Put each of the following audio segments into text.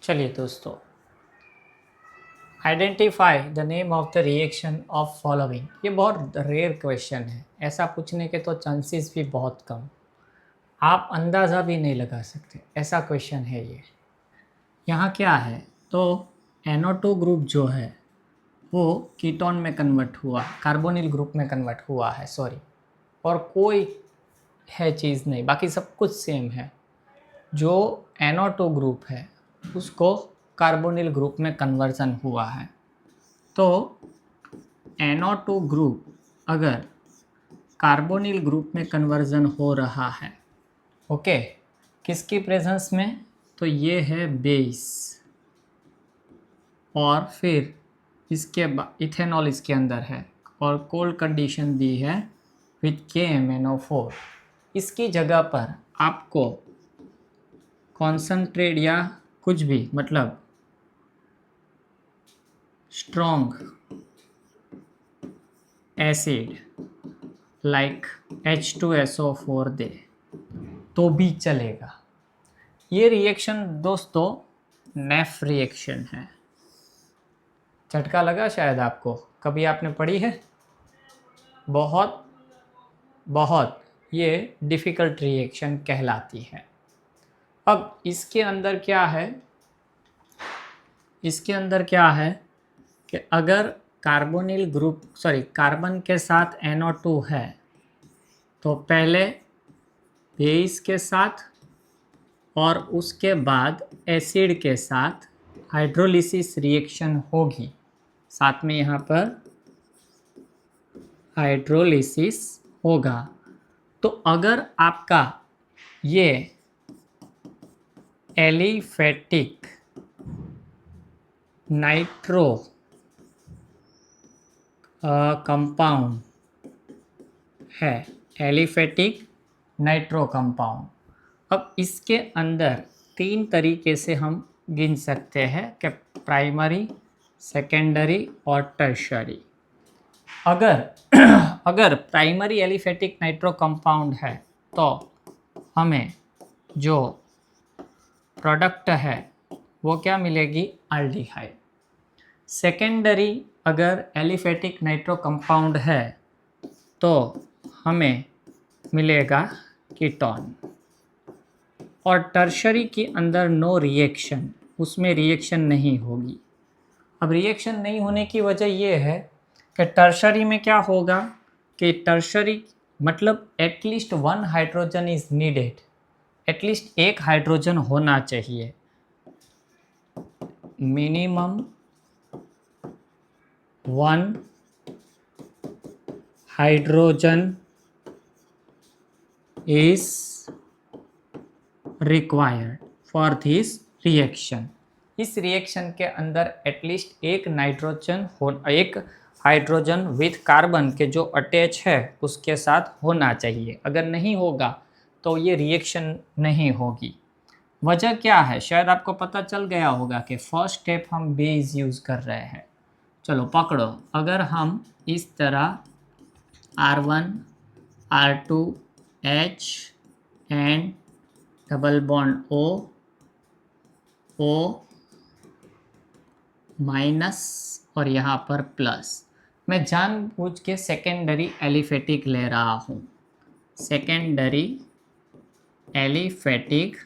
चलिए दोस्तों, identify the name of the reaction of following. ये बहुत रेयर क्वेश्चन है, ऐसा पूछने के तो चांसेस भी बहुत कम, आप अंदाज़ा भी नहीं लगा सकते, ऐसा क्वेश्चन है ये। यहाँ क्या है, तो NO2 ग्रुप जो है वो कीटोन में कन्वर्ट हुआ, कार्बोनिल ग्रुप में कन्वर्ट हुआ है, सॉरी, और कोई है चीज़ नहीं, बाकी सब कुछ सेम है। जो NO2 ग्रुप है उसको कार्बोनिल ग्रुप में कन्वर्जन हुआ है। तो NO2 ग्रुप अगर कार्बोनिल ग्रुप में कन्वर्जन हो रहा है, ओके, किसकी प्रेजेंस में, तो ये है बेस, और फिर इसके बाद इथेनॉल इसके अंदर है और कोल्ड कंडीशन दी है विथ KMnO4। इसकी जगह पर आपको कॉन्सनट्रेट या कुछ भी मतलब स्ट्रॉन्ग एसिड लाइक H2SO4 दे तो भी चलेगा। ये रिएक्शन दोस्तों नेफ रिएक्शन है। झटका लगा शायद आपको, कभी आपने पढ़ी है? बहुत बहुत ये डिफ़िकल्ट रिएक्शन कहलाती है। अब इसके अंदर क्या है, इसके अंदर क्या है कि अगर कार्बोनिल ग्रुप कार्बन के साथ NO2 है तो पहले बेस के साथ और उसके बाद एसिड के साथ हाइड्रोलिसिस रिएक्शन होगी। साथ में यहाँ पर हाइड्रोलिसिस होगा। तो अगर आपका ये एलिफेटिक नाइट्रो कंपाउंड है, एलिफेटिक नाइट्रो कंपाउंड, अब इसके अंदर तीन तरीके से हम गिन सकते हैं कि प्राइमरी, सेकेंडरी और टर्शरी। अगर अगर प्राइमरी एलिफेटिक नाइट्रो कंपाउंड है तो हमें जो प्रोडक्ट है वो क्या मिलेगी, अल्डिहाइड। सेकेंडरी अगर एलिफेटिक नाइट्रो कंपाउंड है तो हमें मिलेगा कीटोन। और टर्शरी के अंदर नो रिएक्शन, उसमें रिएक्शन नहीं होगी। अब रिएक्शन नहीं होने की वजह ये है कि टर्शरी में क्या होगा कि टर्शरी मतलब at least one hydrogen is needed, at least एक हाइड्रोजन होना चाहिए, minimum one hydrogen is required for this reaction। इस रिएक्शन के अंदर एटलीस्ट एक नाइट्रोजन हो, एक हाइड्रोजन विथ कार्बन के जो अटैच है उसके साथ होना चाहिए। अगर नहीं होगा तो ये रिएक्शन नहीं होगी। वजह क्या है, शायद आपको पता चल गया होगा कि फर्स्ट स्टेप हम बेस यूज़ कर रहे हैं। चलो पकड़ो, अगर हम इस तरह R1 R2 H and double bond O minus और यहाँ पर प्लस, मैं जानबूझ के सेकेंडरी एलिफेटिक ले रहा हूँ, सेकेंडरी एलिफेटिक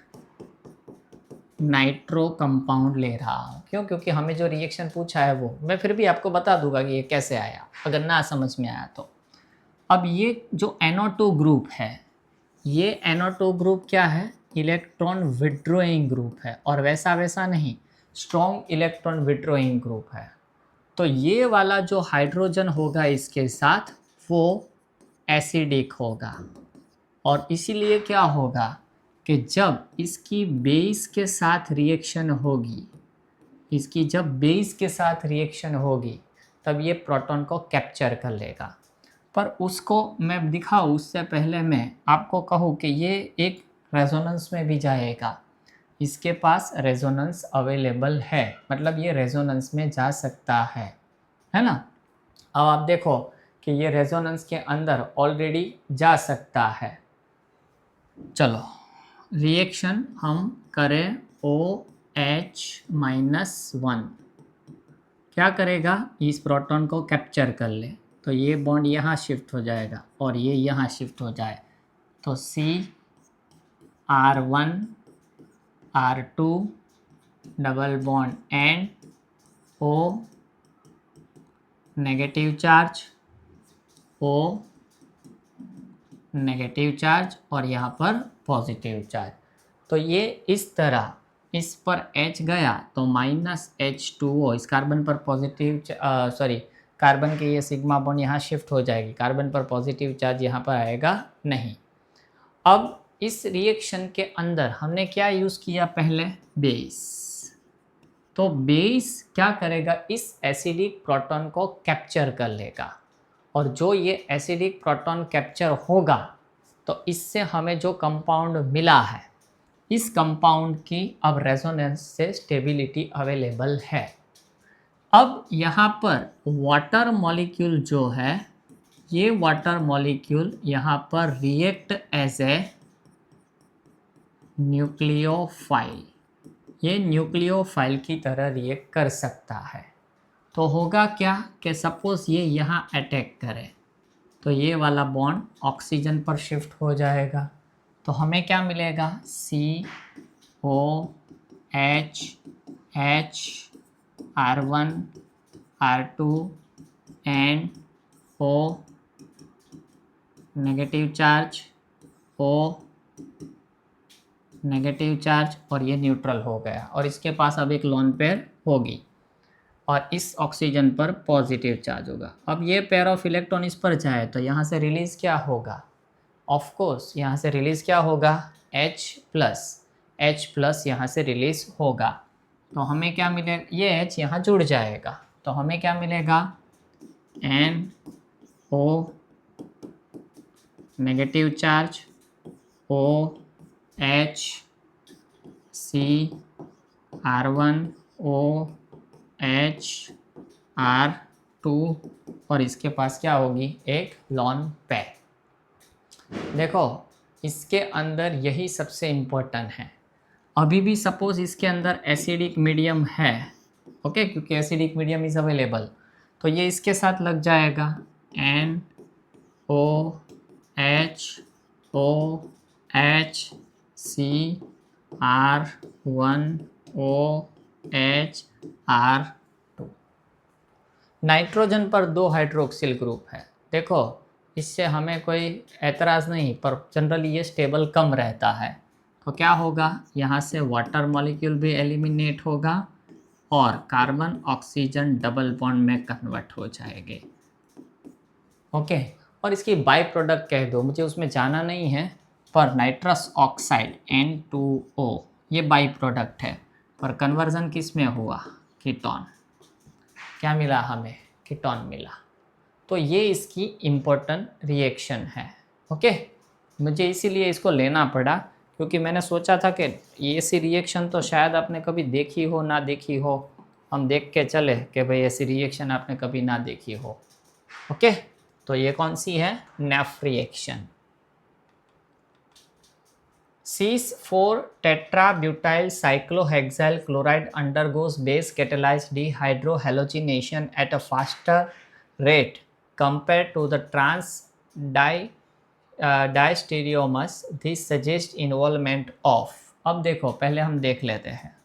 नाइट्रो कंपाउंड ले रहा हूँ। क्यों? क्योंकि हमें जो रिएक्शन पूछा है वो, मैं फिर भी आपको बता दूंगा कि ये कैसे आया अगर ना समझ में आया तो। अब ये जो NO2 ग्रुप है, ये NO2 ग्रुप क्या है, इलेक्ट्रॉन विड्रॉइंग ग्रुप है, और वैसा वैसा नहीं, स्ट्रॉन्ग इलेक्ट्रॉन विड्रॉइंग ग्रुप है। तो ये वाला जो हाइड्रोजन होगा इसके साथ वो एसिडिक होगा, और इसीलिए क्या होगा कि जब इसकी बेस के साथ रिएक्शन होगी, इसकी जब बेस के साथ रिएक्शन होगी तब ये प्रोटॉन को कैप्चर कर लेगा। पर उसको मैं दिखाऊँ उससे पहले मैं आपको कहूँ कि ये एक रेजोनेंस में भी जाएगा, इसके पास रेजोनेंस अवेलेबल है, मतलब ये रेजोनेंस में जा सकता है ना। अब आप देखो कि ये रेजोनेंस के अंदर ऑलरेडी जा सकता है। चलो रिएक्शन हम करें OH -1 क्या करेगा, इस प्रोटॉन को कैप्चर कर ले, तो ये बॉन्ड यहाँ शिफ्ट हो जाएगा और ये यहाँ शिफ्ट हो जाए, तो CR1 R2 double bond and O negative charge, O negative charge और यहाँ पर पॉजिटिव चार्ज। तो ये इस तरह इस पर H गया तो -H2O, इस कार्बन पर पॉजिटिव कार्बन के ये सिग्मा बॉन्ड यहाँ शिफ्ट हो जाएगी, कार्बन पर पॉजिटिव चार्ज यहाँ पर आएगा नहीं। अब इस रिएक्शन के अंदर हमने क्या यूज़ किया, पहले बेस। तो बेस क्या करेगा, इस एसिडिक प्रोटॉन को कैप्चर कर लेगा और जो ये एसिडिक प्रोटॉन कैप्चर होगा तो इससे हमें जो कंपाउंड मिला है, इस कंपाउंड की अब रेजोनेंस से स्टेबिलिटी अवेलेबल है। अब यहाँ पर वाटर मॉलिक्यूल जो है, ये वाटर मॉलिक्यूल यहाँ पर रिएक्ट एज ए न्यूक्लियोफाइल, ये न्यूक्लियोफाइल की तरह रिएक्ट कर सकता है। तो होगा क्या कि सपोज़ ये यहाँ अटैक करे तो ये वाला बॉन्ड ऑक्सीजन पर शिफ्ट हो जाएगा, तो हमें क्या मिलेगा, COH R1 R2 and O negative charge, O negative charge और ये न्यूट्रल हो गया और इसके पास अब एक लोन पेयर होगी और इस ऑक्सीजन पर पॉजिटिव चार्ज होगा। अब ये पेयर ऑफ इलेक्ट्रॉन इस पर जाए तो यहाँ से रिलीज़ क्या होगा, ऑफ कोर्स यहाँ से रिलीज़ क्या होगा, H+ यहाँ से रिलीज़ होगा। तो हमें क्या मिलेगा, ये H यहाँ जुड़ जाएगा तो हमें क्या मिलेगा, NO negative charge, OH CR1OH R2 और इसके पास क्या होगी, एक लॉन पेयर। देखो इसके अंदर यही सबसे इम्पोर्टेंट है। अभी भी सपोज इसके अंदर एसिडिक मीडियम है, ओके, क्योंकि एसिडिक मीडियम इज़ अवेलेबल, तो ये इसके साथ लग जाएगा NOH CR1OH R2। नाइट्रोजन पर 2 हाइड्रोक्सिल ग्रुप है। देखो इससे हमें कोई एतराज़ नहीं, पर जनरली ये स्टेबल कम रहता है। तो क्या होगा, यहाँ से वाटर मॉलिक्यूल भी एलिमिनेट होगा और कार्बन ऑक्सीजन डबल बॉन्ड में कन्वर्ट हो जाएंगे, ओके। और इसकी बाई प्रोडक्ट कह दो, मुझे उसमें जाना नहीं है, पर नाइट्रस ऑक्साइड N2O ये बाई प्रोडक्ट है, पर कन्वर्जन किस में हुआ, कीटोन। क्या मिला हमें, कीटोन मिला। तो ये इसकी इम्पोर्टेंट रिएक्शन है, ओके। मुझे इसीलिए इसको लेना पड़ा क्योंकि मैंने सोचा था कि ये ऐसी रिएक्शन तो शायद आपने कभी देखी हो ना देखी हो, हम देख के चले कि भाई ऐसी रिएक्शन आपने कभी ना देखी हो, ओके। तो ये कौन सी है, नेफ reaction. cis4 tetrabutyl cyclohexyl chloride undergoes base catalyzed dehydrohalogenation at a faster rate compared to the diastereomers. This suggests involvement of, अब देखो पहले हम देख लेते हैं।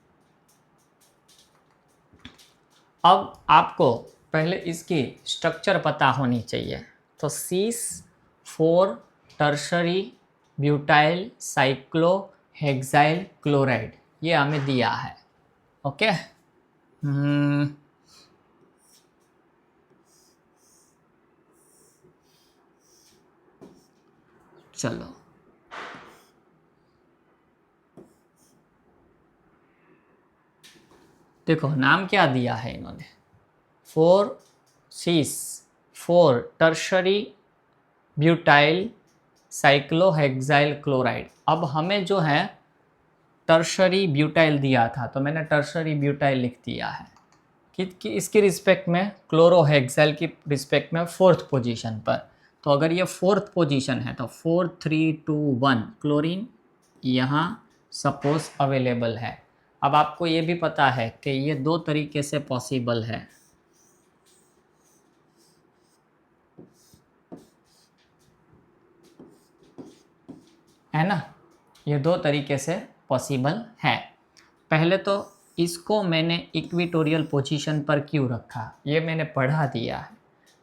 अब आपको पहले इसकी स्ट्रक्चर पता होनी चाहिए। तो cis4 tertiary butyl cyclohexyl chloride ये हमें दिया है, ओके। चलो देखो नाम क्या दिया है इन्होंने, 4 टर्शरी ब्यूटाइल साइक्लोहेक्साइल क्लोराइड। अब हमें जो है टर्शरी ब्यूटाइल दिया था तो मैंने टर्शरी ब्यूटाइल लिख दिया है कि इसकी रिस्पेक्ट में क्लोरोहेक्साइल की रिस्पेक्ट में 4th पोजीशन पर। तो अगर ये 4th पोजीशन है तो 4 3 2 1 क्लोरीन यहाँ सपोज अवेलेबल है। अब आपको ये भी पता है कि ये दो तरीके से पॉसिबल है ना, ये दो तरीके से पॉसिबल है। पहले तो इसको मैंने इक्वेटोरियल पोजीशन पर क्यों रखा, ये मैंने पढ़ा दिया है,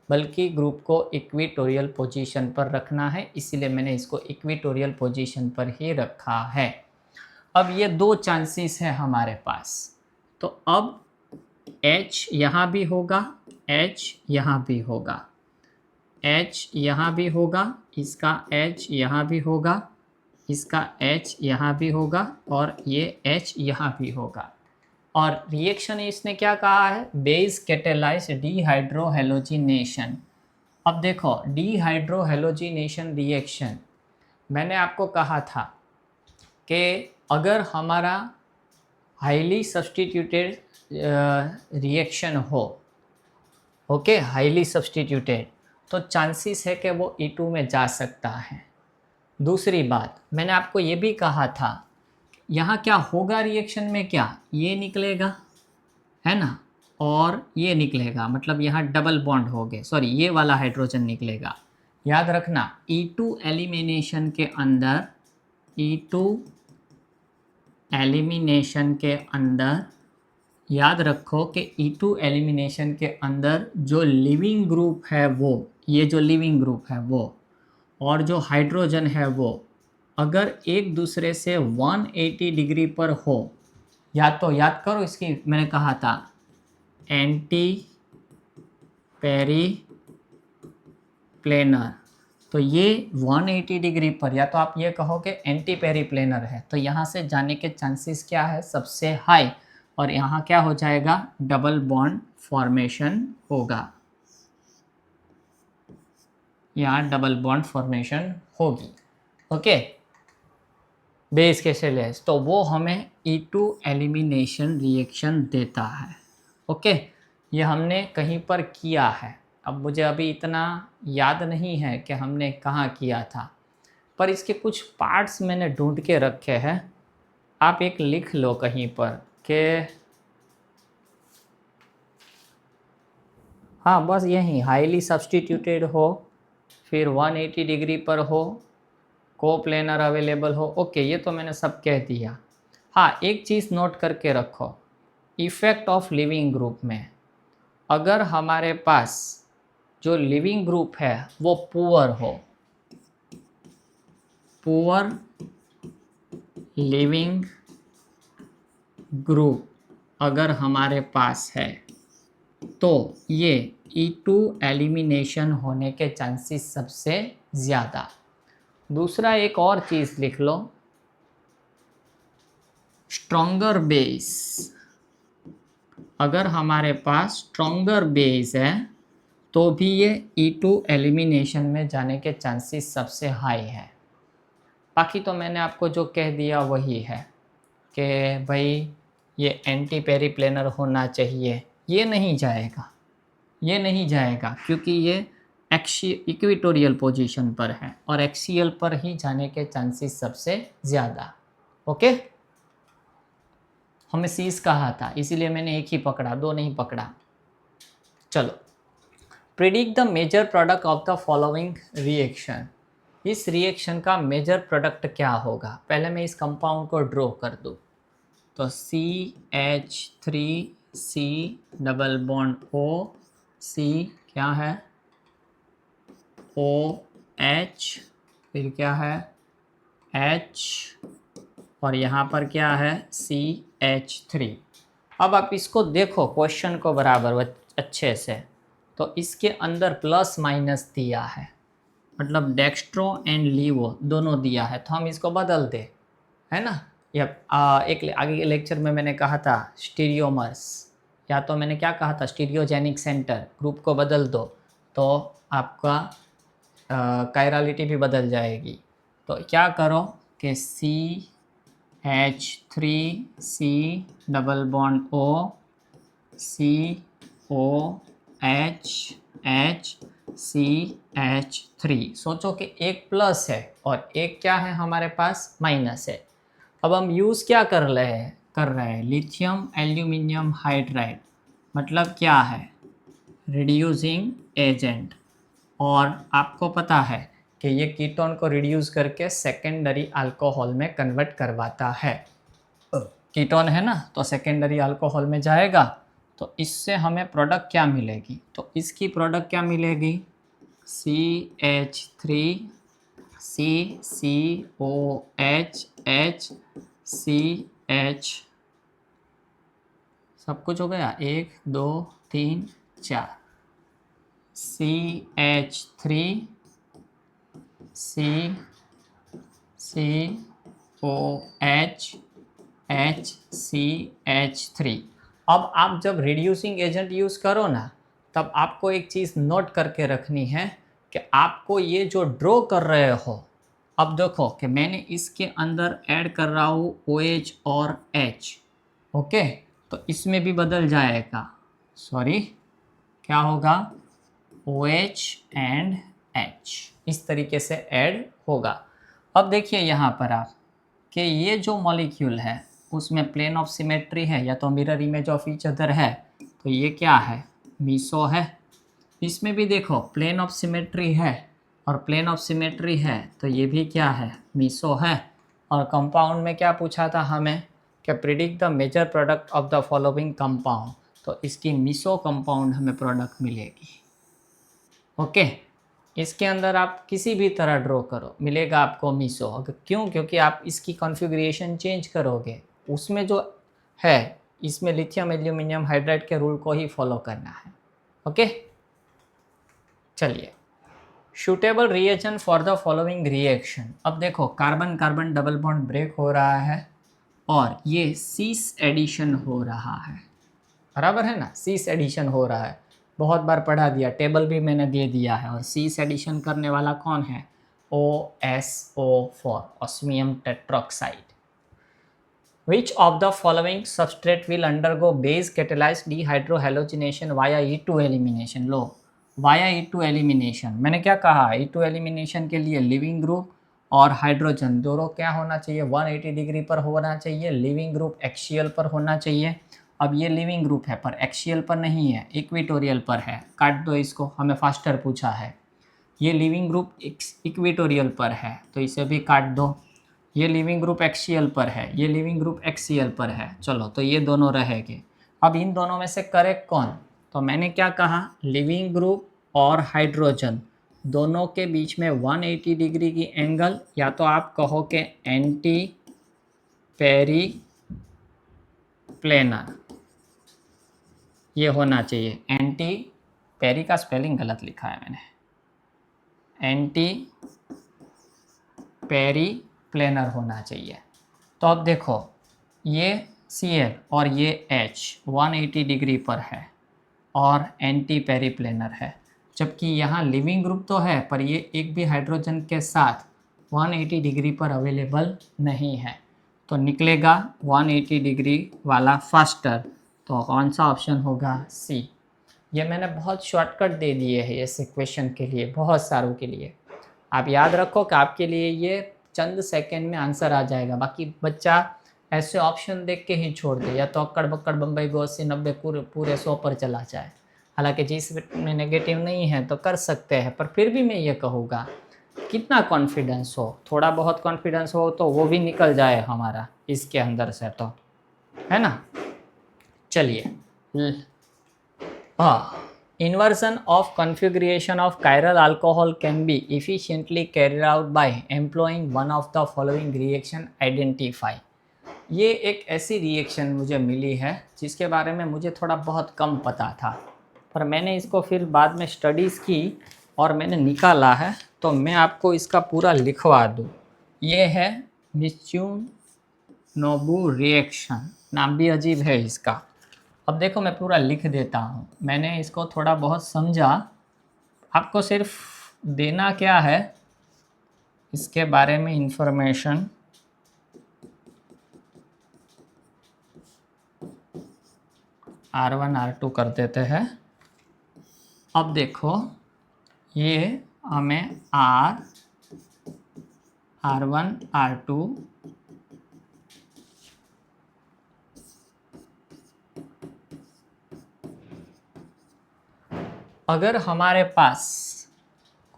बल्कि ग्रुप को इक्वेटोरियल पोजीशन पर रखना है, इसीलिए मैंने इसको इक्वेटोरियल पोजीशन पर ही रखा है। अब ये दो चांसेस है हमारे पास, तो अब H यहाँ भी होगा, H यहाँ भी होगा, H यहाँ भी होगा, इसका H यहाँ भी होगा, इसका H यहाँ भी होगा, और ये H यहाँ भी होगा। और रिएक्शन इसने क्या कहा है, बेस कैटेलाइज डिहाइड्रोहेलोजिनेशन। अब देखो डिहाइड्रोहेलोजिनेशन रिएक्शन, मैंने आपको कहा था कि अगर हमारा हाईली सब्सटीट्यूटेड रिएक्शन हो, ओके, हाईली सब्सटीट्यूटेड, तो चांसेस है कि वो E2 में जा सकता है। दूसरी बात मैंने आपको ये भी कहा था, यहाँ क्या होगा रिएक्शन में, क्या ये निकलेगा, है ना, और ये निकलेगा, मतलब यहाँ डबल बॉन्ड हो गए, सॉरी ये वाला हाइड्रोजन निकलेगा। याद रखना E2 एलिमिनेशन के अंदर, E2 एलिमिनेशन के अंदर याद रखो कि E2 एलिमिनेशन के अंदर जो लिविंग ग्रुप है वो, ये जो लिविंग ग्रुप है वो, और जो हाइड्रोजन है वो अगर एक दूसरे से 180 डिग्री पर हो, या तो याद करो इसकी मैंने कहा था एंटी पेरी प्लेनर, तो ये 180 डिग्री पर, या तो आप ये कहो कि एंटी पेरी प्लेनर है, तो यहाँ से जाने के चांसेस क्या है, सबसे हाई, और यहाँ क्या हो जाएगा, डबल बॉन्ड फॉर्मेशन होगा, यहाँ डबल बॉन्ड फॉर्मेशन होगी, ओके, बेस के सेलेस, तो वो हमें E2 एलिमिनेशन रिएक्शन देता है, ओके। ये हमने कहीं पर किया है, अब मुझे अभी इतना याद नहीं है कि हमने कहाँ किया था, पर इसके कुछ पार्ट्स मैंने ढूंढ के रखे हैं, आप एक लिख लो कहीं पर कि हाँ बस यही हाईली सब्सटीट्यूटेड हो, फिर 180 डिग्री पर हो, कोप्लेनर अवेलेबल हो, ओके, ये तो मैंने सब कह दिया। हाँ एक चीज़ नोट करके रखो, इफ़ेक्ट ऑफ लिविंग ग्रुप में अगर हमारे पास जो लिविंग ग्रुप है वो पुअर हो, पुअर लिविंग ग्रुप अगर हमारे पास है, तो ये E2 एलिमिनेशन होने के चांसेस सबसे ज़्यादा। दूसरा एक और चीज़ लिख लो, स्ट्रॉन्गर बेस, अगर हमारे पास स्ट्रॉन्गर बेस है तो भी ये E2 एलिमिनेशन में जाने के चांसेस सबसे हाई है। बाकी तो मैंने आपको जो कह दिया वही है कि भाई ये एंटी पेरी प्लेनर होना चाहिए, ये नहीं जाएगा, ये नहीं जाएगा क्योंकि ये इक्वेटोरियल पोजीशन पर है और एक्सियल पर ही जाने के चांसेस सबसे ज़्यादा, ओके। हमें सीज कहा था इसीलिए मैंने एक ही पकड़ा, दो नहीं पकड़ा। चलो, predict the major product of the following reaction, इस रिएक्शन का मेजर प्रोडक्ट क्या होगा। पहले मैं इस कंपाउंड को ड्रॉ कर दूँ, तो CH3C double bond O, C क्या है OH, फिर क्या है H, और यहाँ पर क्या है CH3। अब आप इसको देखो क्वेश्चन को बराबर अच्छे से, तो इसके अंदर प्लस माइनस दिया है, मतलब डेक्स्ट्रो एंड लीवो दोनों दिया है, तो हम इसको बदल दे, है ना। या एक आगे के लेक्चर में मैंने कहा था स्टीरियोमर्स, या तो मैंने क्या कहा था स्टीरियोजेनिक सेंटर, ग्रुप को बदल दो तो आपका कायरलिटी भी बदल जाएगी। तो क्या करो कि CH3C double bond O, COH CH3, सोचो कि एक प्लस है और एक क्या है हमारे पास माइनस है। अब हम यूज़ क्या कर रहे हैं, कर रहे हैं, लिथियम एल्यूमिनियम हाइड्राइड, मतलब क्या है, रिड्यूसिंग एजेंट। और आपको पता है कि ये कीटोन को रिड्यूस करके सेकेंडरी अल्कोहल में कन्वर्ट करवाता है। कीटोन है ना, तो सेकेंडरी अल्कोहल में जाएगा, तो इससे हमें प्रोडक्ट क्या मिलेगी, तो इसकी प्रोडक्ट क्या मिलेगी, CH3 CCOH HCH, सब कुछ हो गया, 1 2 3 4, CH3 CCOH HCH3। अब आप जब रिड्यूसिंग एजेंट यूज़ करो ना, तब आपको एक चीज़ नोट करके रखनी है कि आपको ये जो ड्रॉ कर रहे हो, अब देखो कि मैंने इसके अंदर ऐड कर रहा हूँ OH और H, ओके, तो इसमें भी बदल जाएगा, सॉरी क्या होगा, OH एंड H, इस तरीके से ऐड होगा। अब देखिए यहाँ पर आप कि ये जो मॉलिक्यूल है उसमें प्लेन ऑफ सिमेट्री है या तो mirror image of each other है, तो ये क्या है, मीसो है। इसमें भी देखो प्लेन ऑफ सिमेट्री है और प्लेन ऑफ सिमेट्री है, तो ये भी क्या है, मीसो है। और कंपाउंड में क्या पूछा था हमें कि predict the major product of the following compound, तो इसकी मीसो कंपाउंड हमें प्रोडक्ट मिलेगी, ओके। इसके अंदर आप किसी भी तरह ड्रॉ करो, मिलेगा आपको मीसो। क्यों, क्योंकि आप इसकी कॉन्फ़िगरेशन चेंज करोगे, उसमें जो है इसमें लिथियम एल्यूमिनियम हाइड्राइड के रूल को ही फॉलो करना है, ओके। चलिए, suitable reaction for the following reaction. अब देखो carbon carbon double bond break हो रहा है और ये सीस एडिशन हो रहा है, बराबर है ना, सीस एडिशन हो रहा है, बहुत बार पढ़ा दिया, टेबल भी मैंने दे दिया है। और सीस एडिशन करने वाला कौन है, OSO4, osmium tetroxide. Which of the following substrate will undergo base catalyzed dehydrohalogenation via E2 elimination? Low, via E2 elimination, मैंने क्या कहा, E2 elimination के लिए लिविंग ग्रुप और हाइड्रोजन दोनों क्या होना चाहिए, 180 डिग्री पर होना चाहिए, लिविंग ग्रुप एक्सियल पर होना चाहिए। अब ये लिविंग ग्रुप है पर एक्सियल पर नहीं है, इक्वेटोरियल पर है, काट दो इसको, हमें फास्टर पूछा है। ये लिविंग ग्रुप इक्वेटोरियल पर है तो इसे भी काट दो। ये लिविंग ग्रुप एक्सियल पर है, ये लिविंग ग्रुप एक्सियल पर है, चलो तो ये दोनों रहेंगे। अब इन दोनों में से करेक्ट कौन, तो मैंने क्या कहा, लिविंग ग्रुप और हाइड्रोजन दोनों के बीच में 180 डिग्री की एंगल, या तो आप कहो कि एंटी पेरी प्लेनर, ये होना चाहिए। एंटी पेरी का स्पेलिंग गलत लिखा है मैंने, एंटी पेरी प्लेनर होना चाहिए। तो अब देखो ये Cl और ये H 180 डिग्री पर है और एंटी पेरी प्लेनर है, जबकि यहाँ लिविंग ग्रुप तो है पर ये एक भी हाइड्रोजन के साथ 180 डिग्री पर अवेलेबल नहीं है, तो निकलेगा 180 डिग्री वाला फास्टर। तो कौन सा ऑप्शन होगा, C। ये मैंने बहुत शॉर्टकट दे दिए हैं इस क्वेश्चन के लिए, बहुत सारों के लिए। आप याद रखो कि आपके लिए ये चंद सेकंड में आंसर आ जाएगा, बाकी बच्चा ऐसे ऑप्शन देख के ही छोड़ दे, या तो अक्कड़ बक्कड़ बम्बई को 80-90 पूरे 100 पर चला जाए। हालांकि जिसमें नेगेटिव नहीं है तो कर सकते हैं, पर फिर भी मैं ये कहूँगा कितना कॉन्फिडेंस हो, थोड़ा बहुत कॉन्फिडेंस हो तो वो भी निकल जाए हमारा इसके अंदर से, तो है ना। चलिए, हाँ, inversion of configuration of chiral alcohol can be efficiently carried out by employing one of the following reaction identify। ये एक ऐसी रिएक्शन मुझे मिली है जिसके बारे में मुझे थोड़ा बहुत कम पता था, पर मैंने इसको फिर बाद में स्टडीज़ की और मैंने निकाला है, तो मैं आपको इसका पूरा लिखवा दूँ। ये है मित्सुनोबू रिएक्शन, नाम भी अजीब है इसका। अब देखो मैं पूरा लिख देता हूँ, मैंने इसको थोड़ा बहुत समझा, आपको सिर्फ देना क्या है, इसके बारे में इंफॉर्मेशन। R1 R2 कर देते हैं। अब देखो ये हमें R1 R2 अगर हमारे पास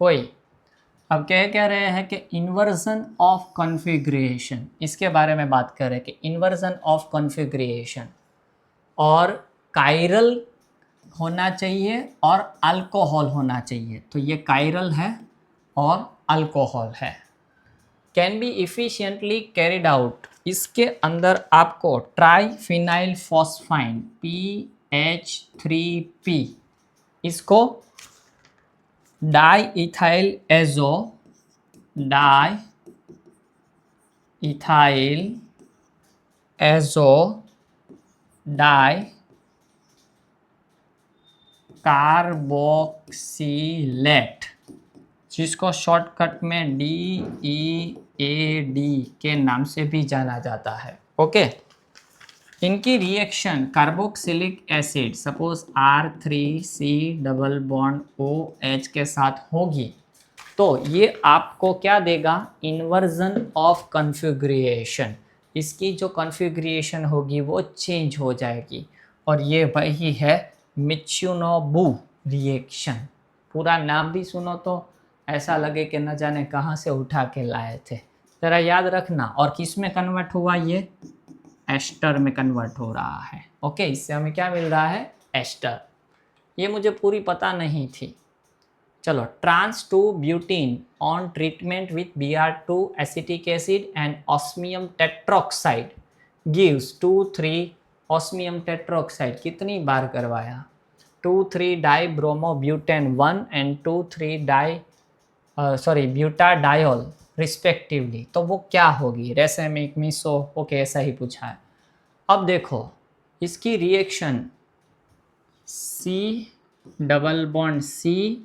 कोई, अब कह रहे हैं कि इन्वर्जन ऑफ कॉन्फ़िगरेशन, इसके बारे में बात कर रहे हैं कि इन्वर्जन ऑफ कॉन्फ़िगरेशन और कायरल होना चाहिए और अल्कोहल होना चाहिए। तो ये कायरल है और अल्कोहल है। Can be efficiently carried out, इसके अंदर आपको ट्राइफिनाइल फॉस्फाइन PH3P, इसको di ethyl azo di carboxylate, जिसको शॉर्टकट में DEAD के नाम से भी जाना जाता है। ओके, इनकी reaction carboxylic acid suppose R3C double bond OH के साथ होगी तो ये आपको क्या देगा, इन्वर्जन ऑफ कॉन्फ़िगरेशन। इसकी जो कॉन्फ़िगरेशन होगी वो चेंज हो जाएगी और ये वही है मित्सुनोबू रिएक्शन। पूरा नाम भी सुनो तो ऐसा लगे कि न जाने कहाँ से उठा के लाए थे। ज़रा याद रखना। और किस में कन्वर्ट हुआ, ये एस्टर में कन्वर्ट हो रहा है। ओके, इससे हमें क्या मिल रहा है, एस्टर। ये मुझे पूरी पता नहीं थी। चलो, trans 2 butene on treatment with Br2 acetic acid and osmium tetroxide gives 2,3 osmium tetroxide. कितनी बार करवाया, 2,3 di bromobutane 1 and 2,3 butanediol respectively. तो वो क्या होगी, रेसेमिक मिसो। ओके, ऐसा ही पूछा है। अब देखो इसकी reaction C double bond C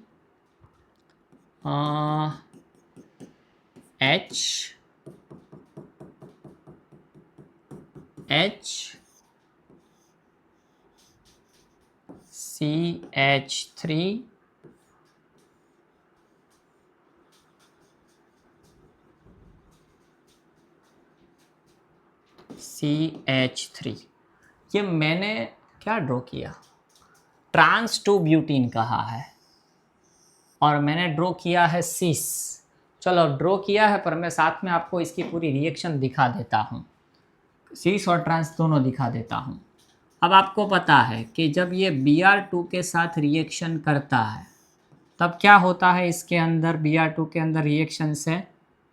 H CH3 CH3। ये मैंने क्या ड्रॉ किया, ट्रांस 2 ब्यूटीन कहा है और मैंने ड्रॉ किया है सिस। चलो, ड्रॉ किया है पर मैं साथ में आपको इसकी पूरी रिएक्शन दिखा देता हूँ, सिस और ट्रांस दोनों दिखा देता हूँ। अब आपको पता है कि जब ये Br2 के साथ रिएक्शन करता है तब क्या होता है, इसके अंदर Br2 के अंदर रिएक्शन से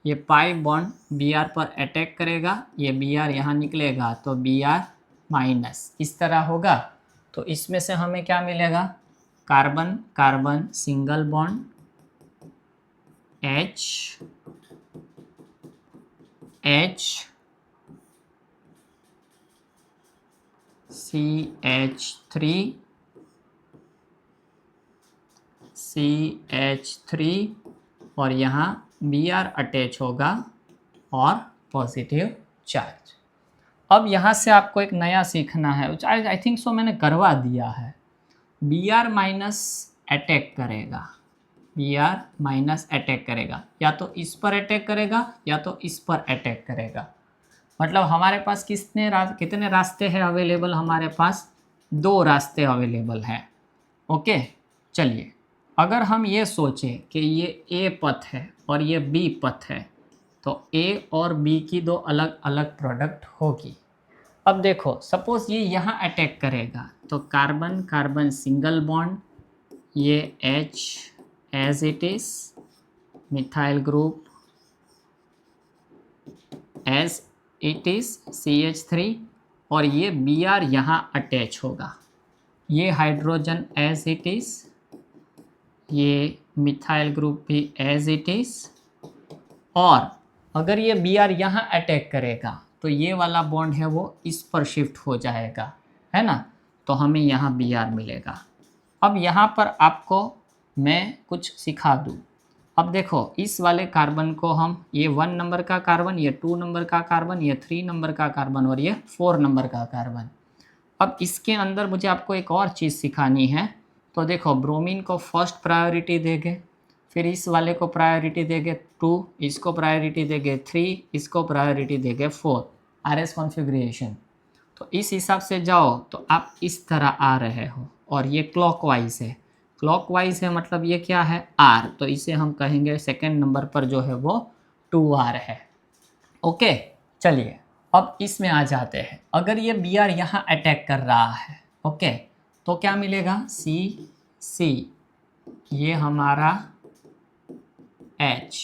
ये पाई बॉन्ड Br पर अटैक करेगा, ये Br यहाँ निकलेगा तो Br माइनस इस तरह होगा। तो इसमें से हमें क्या मिलेगा, carbon carbon single bond H CH3 और यहाँ Br अटैच होगा और पॉजिटिव चार्ज। अब यहाँ से आपको एक नया सीखना है, आई थिंक सो मैंने करवा दिया है। Br माइनस अटैक करेगा, Br माइनस अटैक करेगा, या तो इस पर अटैक करेगा या तो इस पर अटैक करेगा। मतलब हमारे पास कितने रास्ते हैं अवेलेबल, हमारे पास 2 रास्ते अवेलेबल हैं। ओके, चलिए, अगर हम ये सोचें कि ये A पथ है और ये B पथ है तो A और B की 2 अलग अलग प्रोडक्ट होगी। अब देखो, सपोज ये यहाँ अटैक करेगा तो कार्बन कार्बन सिंगल बॉन्ड, ये H as it is, methyl group as it is CH3 और ये Br यहाँ अटैच होगा, ये हाइड्रोजन एज इट इज, ये मिथाइल ग्रुप भी एज इट इज। और अगर ये Br यहाँ अटैक करेगा तो ये वाला बॉन्ड है वो इस पर शिफ्ट हो जाएगा, है ना, तो हमें यहाँ Br मिलेगा। अब यहाँ पर आपको मैं कुछ सिखा दूँ। अब देखो, इस वाले कार्बन को हम, ये 1 नंबर का कार्बन, ये 2 नंबर का कार्बन, ये 3 नंबर का कार्बन और ये 4 नंबर का कार्बन। अब इसके अंदर मुझे आपको एक और चीज़ सिखानी है। तो देखो, ब्रोमीन को फर्स्ट प्रायोरिटी देंगे, फिर इस वाले को प्रायोरिटी देंगे 2, इसको प्रायोरिटी देंगे 3, इसको प्रायोरिटी देंगे 4, RS कॉन्फ़िगरेशन। तो इस हिसाब से जाओ तो आप इस तरह आ रहे हो और ये क्लॉकवाइज है। क्लॉकवाइज है मतलब ये क्या है R, तो इसे हम कहेंगे सेकेंड नंबर पर जो है वो 2R है। ओके, चलिए अब इसमें आ जाते हैं। अगर ये BR यहाँ अटैक कर रहा है, ओके, तो क्या मिलेगा C, ये हमारा H,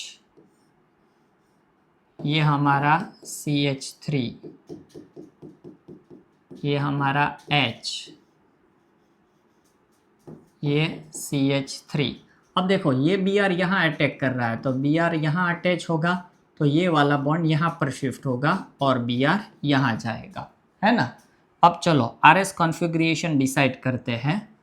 ये हमारा CH3, ये हमारा H, ये CH3। अब देखो ये BR यहाँ अटैक कर रहा है, तो BR यहाँ अटैच होगा, तो ये वाला बॉन्ड यहाँ पर शिफ्ट होगा और BR यहाँ जाएगा, है ना। अब चलो RS कॉन्फ़िगरेशन डिसाइड करते हैं।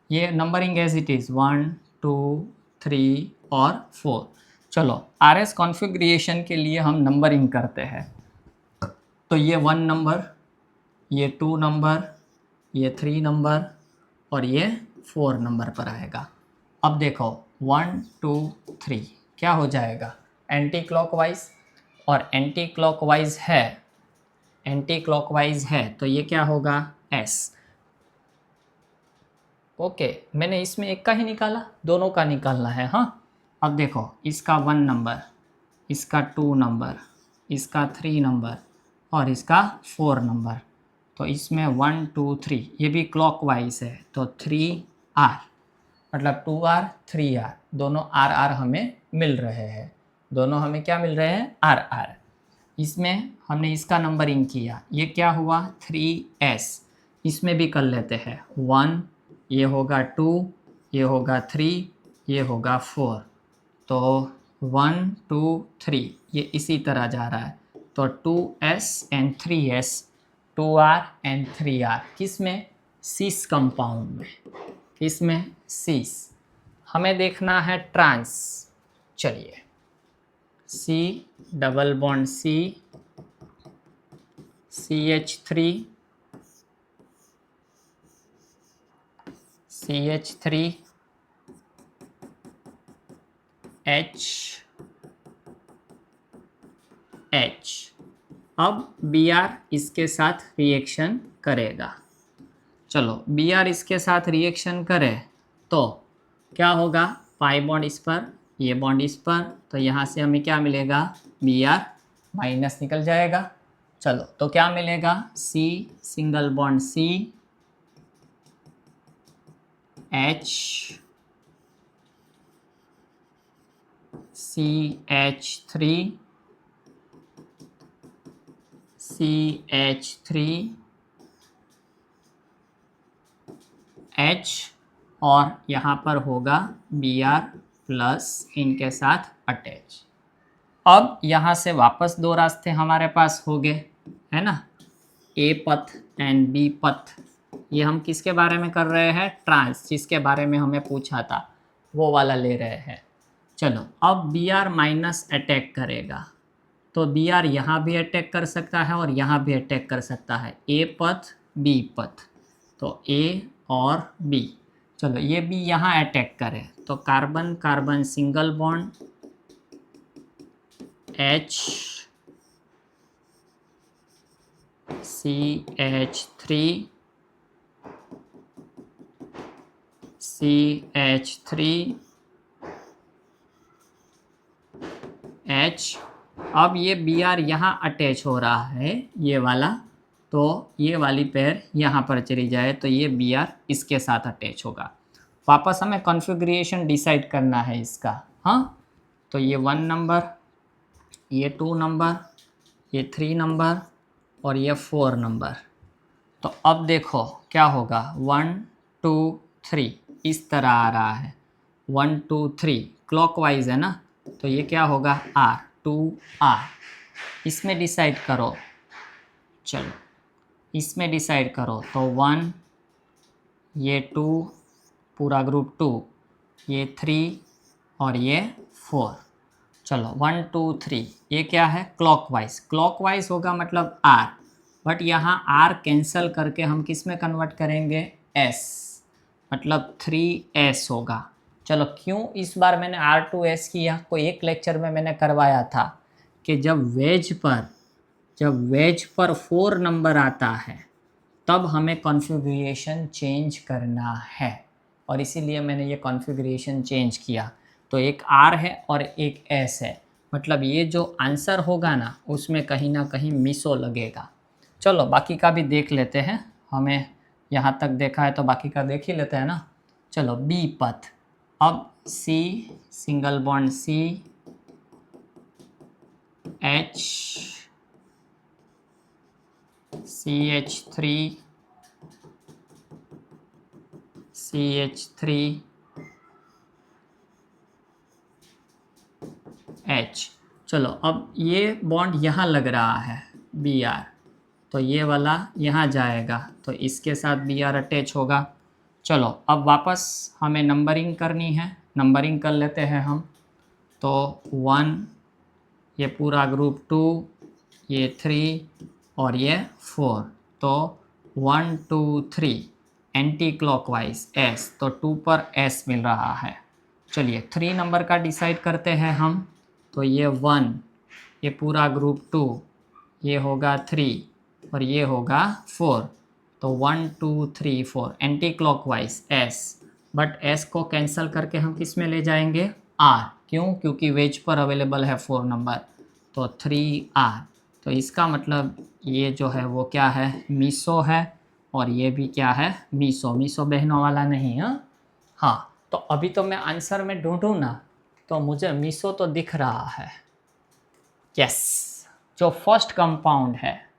ये नंबरिंग एज इट इज़ 1 2 3 और 4। चलो RS कॉन्फ़िगरेशन के लिए हम नंबरिंग करते हैं। तो ये 1 नंबर, ये 2 नंबर, ये 3 नंबर और ये 4 नंबर पर आएगा। अब देखो 1 2 3 क्या हो जाएगा, एंटी क्लॉकवाइज, और एंटी क्लॉकवाइज है तो ये क्या होगा S। ओके, मैंने इसमें एक का ही निकाला, दोनों का निकालना है। हाँ, अब देखो इसका 1 नंबर, इसका 2 नंबर, इसका 3 नंबर और इसका 4 नंबर। तो इसमें 1 2 3 ये भी क्लॉकवाइज है, तो 3R मतलब 2R 3R, दोनों RR हमें मिल रहे हैं। दोनों हमें क्या मिल रहे हैं, RR। इसमें हमने इसका नंबरिंग किया, ये क्या हुआ 3S। इसमें भी कर लेते हैं 1, ये होगा 2, ये होगा 3, ये होगा 4। तो 1 2 3 ये इसी तरह जा रहा है, तो 2S and 3S, 2R and 3R किस में, सीस कंपाउंड में। इसमें सीस हमें देखना है ट्रांस। चलिए C double bond C, CH3, CH3, H, H। अब Br इसके साथ रिएक्शन करेगा। चलो Br इसके साथ रिएक्शन करे तो क्या होगा, पाई बॉन्ड इस पर, ये बॉन्ड इस पर, तो यहाँ से हमें क्या मिलेगा, Br माइनस निकल जाएगा। चलो तो क्या मिलेगा, C single bond C, H, CH3, CH3, H और यहाँ पर होगा Br प्लस इनके साथ अटैच। अब यहाँ से वापस दो रास्ते हमारे पास हो गए, है ना, A पथ एंड B पथ। ये हम किसके बारे में कर रहे हैं, ट्रांस, जिसके बारे में हमें पूछा था वो वाला ले रहे हैं। चलो अब Br माइनस अटैक करेगा, तो Br यहाँ भी अटैक कर सकता है और यहाँ भी अटैक कर सकता है, A पथ B पथ, तो A और B। चलो ये B यहाँ अटैक करे तो carbon carbon single bond H, CH3, CH3, H। अब ये Br यहाँ अटैच हो रहा है ये वाला, तो ये वाली पेयर यहाँ पर चली जाए तो ये Br इसके साथ अटैच होगा। वापस हमें कॉन्फ़िगरेशन डिसाइड करना है इसका। हाँ, तो ये 1 नंबर, ये 2 नंबर, ये 3 नंबर और ये 4 नंबर। तो अब देखो क्या होगा, 1 2 3 इस तरह आ रहा है, 1 2 3 क्लॉकवाइज है ना, तो ये क्या होगा R 2R। इसमें डिसाइड करो, चलो इसमें डिसाइड करो, तो 1, ये 2 पूरा ग्रुप 2, ये 3 और ये 4। चलो 1 2 3 ये क्या है, क्लॉकवाइज। क्लॉकवाइज होगा मतलब R, बट यहाँ R कैंसिल करके हम किस में कन्वर्ट करेंगे, S, मतलब 3S होगा। चलो क्यों इस बार मैंने R2S किया, कोई एक लेक्चर में मैंने करवाया था कि जब वेज पर 4 नंबर आता है तब हमें कॉन्फ़िगरेशन चेंज करना है। और इसीलिए मैंने ये कॉन्फ़िगरेशन चेंज किया। तो एक R है और एक S है, मतलब ये जो आंसर होगा ना उसमें कहीं ना कहीं मिसो लगेगा। चलो बाकी का भी देख लेते हैं, हमें यहाँ तक देखा है तो बाकी का देख ही लेते हैं ना। चलो बी पथ, अब C single bond C H CH3 CH3 H। चलो अब ये बॉन्ड यहाँ लग रहा है Br, तो ये वाला यहाँ जाएगा तो इसके साथ Br अटैच होगा। चलो अब वापस हमें नंबरिंग करनी है, नंबरिंग कर लेते हैं हम। तो 1, ये पूरा ग्रुप 2, ये 3 और ये 4, तो 1 2 3 एंटी क्लॉकवाइज S, तो 2 पर S मिल रहा है। चलिए 3 नंबर का डिसाइड करते हैं हम। तो ये 1, ये पूरा ग्रुप 2, ये होगा 3 और ये होगा 4, तो 1 2 3 4 anti clockwise S, but S को कैंसिल करके हम किस में ले जाएंगे R, क्यों? क्योंकि वेज पर अवेलेबल है 4 नंबर, तो 3R। तो इसका मतलब ये जो है वो क्या है, मीसो है, और ये भी क्या है, मीसो। मीसो बहनों वाला नहीं है। हाँ, तो अभी तो मैं आंसर में ढूंढूँ ना तो मुझे मीसो तो दिख रहा है। यस, जो फर्स्ट कंपाउंड है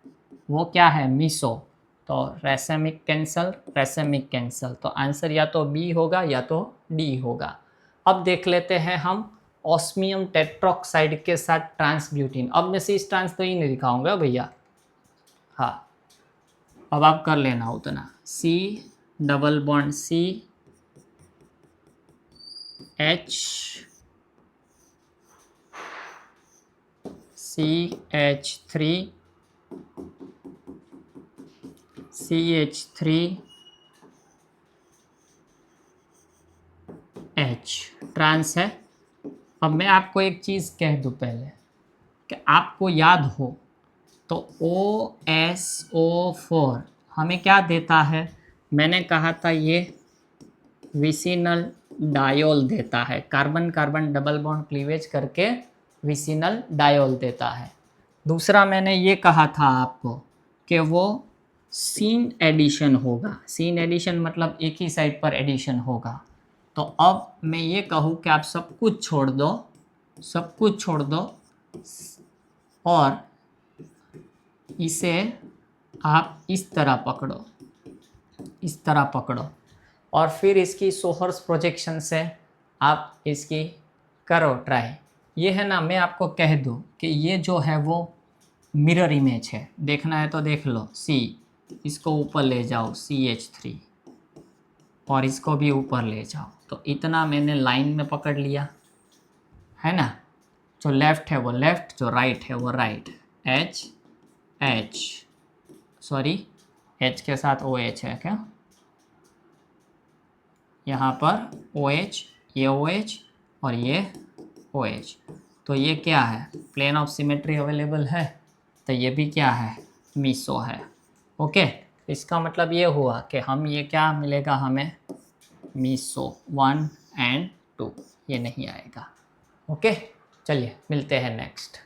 वो क्या है, मीसो। तो रेसेमिक कैंसल, रेसेमिक कैंसल, तो आंसर या तो बी होगा या तो डी होगा। अब देख लेते हैं हम ऑस्मियम टेट्रोक्साइड के साथ ट्रांसब्यूटिन। अब मैं सिस ट्रांस तो ही नहीं दिखाऊंगा भैया। हाँ, अब आप कर लेना उतना। C double bond C H CH3 CH3 H trans है। अब मैं आपको एक चीज़ कह दूँ पहले कि आपको याद हो तो OSO4 हमें क्या देता है, मैंने कहा था ये विसिनल डायोल देता है, carbon carbon double bond cleavage करके विसिनल डायोल देता है। दूसरा मैंने ये कहा था आपको कि वो सीन एडिशन होगा, सीन एडिशन मतलब एक ही साइड पर एडिशन होगा। तो अब मैं ये कहूँ कि आप सब कुछ छोड़ दो, सब कुछ छोड़ दो और इसे आप इस तरह पकड़ो, इस तरह पकड़ो, और फिर इसकी सोहर्स प्रोजेक्शन से आप इसकी करो ट्राई। ये है ना, मैं आपको कह दूँ कि ये जो है वो मिरर इमेज है, देखना है तो देख लो। C, इसको ऊपर ले जाओ CH3 और इसको भी ऊपर ले जाओ, तो इतना मैंने लाइन में पकड़ लिया है ना। जो लेफ़्ट है वो लेफ़्ट, जो राइट है वो राइट। H सॉरी H के साथ OH है क्या, यहाँ पर OH, ये OH और ये OH, तो ये क्या है, प्लेन ऑफ सिमेट्री अवेलेबल है, तो ये भी क्या है, मीसो है। ओके, इसका मतलब ये हुआ कि हम ये क्या मिलेगा हमें, मीसो 1 और 2, ये नहीं आएगा। ओके, चलिए मिलते हैं नेक्स्ट।